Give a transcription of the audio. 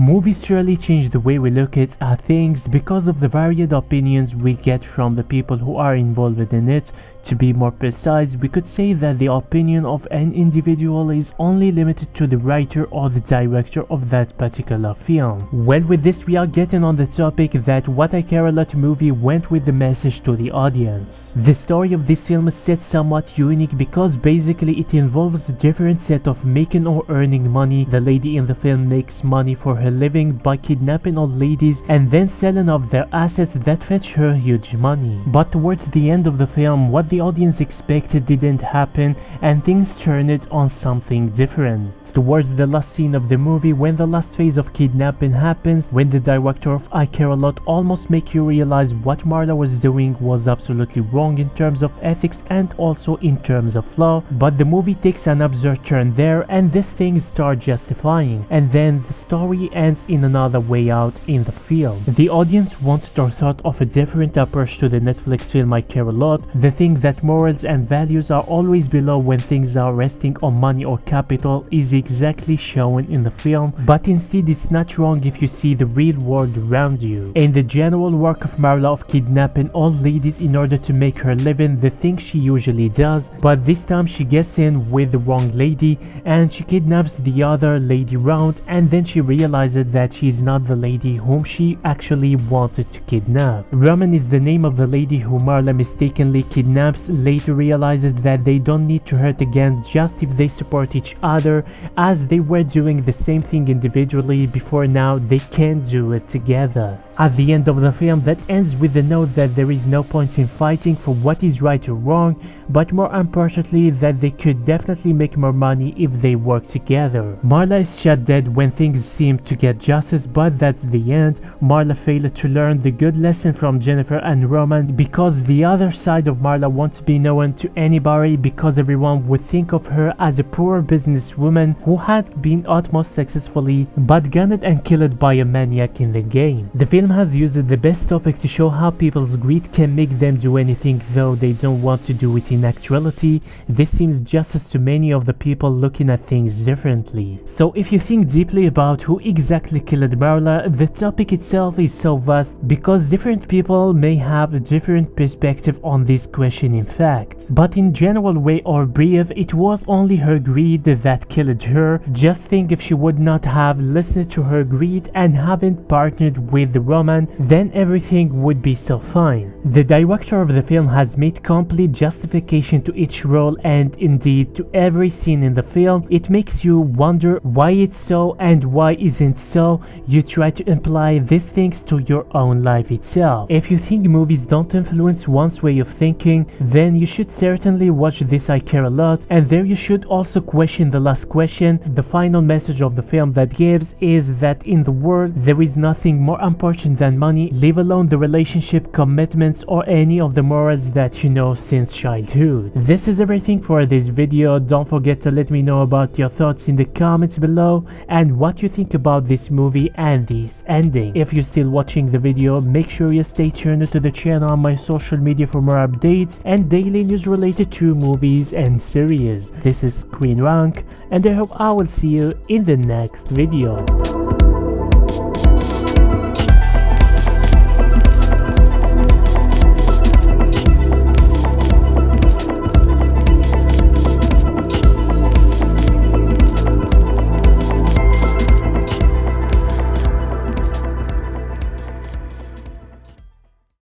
Movies surely change the way we look at things because of the varied opinions we get from the people who are involved in it. To be more precise, we could say that the opinion of an individual is only limited to the writer or the director of that particular film. Well, with this we are getting on the topic that What I Care A Lot movie went with the message to the audience. The story of this film is set somewhat unique because basically it involves a different set of making or earning money. The lady in the film makes money for her living by kidnapping old ladies and then selling off their assets that fetch her huge money. But towards the end of the film, what the audience expected didn't happen and things turned on something different. Towards the last scene of the movie, when the last phase of kidnapping happens, when the director of I Care A Lot almost make you realize what Marla was doing was absolutely wrong in terms of ethics and also in terms of law, but the movie takes an absurd turn there and these things start justifying, and then the story ends in another way out in the film. The audience wanted or thought of a different approach to the Netflix film I Care A Lot. The thing that morals and values are always below when things are resting on money or capital is exactly shown in the film, but instead it's not wrong if you see the real world around you. In the general work of Marla of kidnapping old ladies in order to make her living, the thing she usually does, but this time she gets in with the wrong lady and she kidnaps the other lady round, and then she realizes that she's not the lady whom she actually wanted to kidnap. Roman is the name of the lady who Marla mistakenly kidnaps. Later realizes that they don't need to hurt again just if they support each other, as they were doing the same thing individually before. Now they can do it together. At the end of the film, that ends with the note that there is no point in fighting for what is right or wrong, but more importantly that they could definitely make more money if they work together. Marla is shot dead when things seem to get justice, but that's the end. Marla failed to learn the good lesson from Jennifer and Roman because the other side of Marla won't be known to anybody because everyone would think of her as a poor businesswoman who had been utmost successfully but gunned and killed by a maniac in the game. The film has used the best topic to show how people's greed can make them do anything though they don't want to do it in actuality. This seems justice to many of the people looking at things differently. So if you think deeply about who exactly killed Marla, the topic itself is so vast because different people may have a different perspective on this question in fact. But in general way or brief, it was only her greed that killed her. Just think if she would not have listened to her greed and haven't partnered with Roman, then everything would be so fine. The director of the film has made complete justification to each role and indeed to every scene in the film. It makes you wonder why it's so and why isn't so. You try to imply these things to your own life itself. If you think movies don't influence one's way of thinking, then you should certainly watch this I Care A Lot, and there you should also question the last question. The final message of the film that gives is that in the world there is nothing more important than money, leave alone the relationship, commitments, or any of the morals that you know since childhood. This is everything for this video. Don't forget to let me know about your thoughts in the comments below and what you think about this movie and this ending. If you're still watching the video, make sure you stay tuned to the channel on my social media for more updates and daily news related to movies and series. This is Screen Rank, and I hope I will see you in the next video.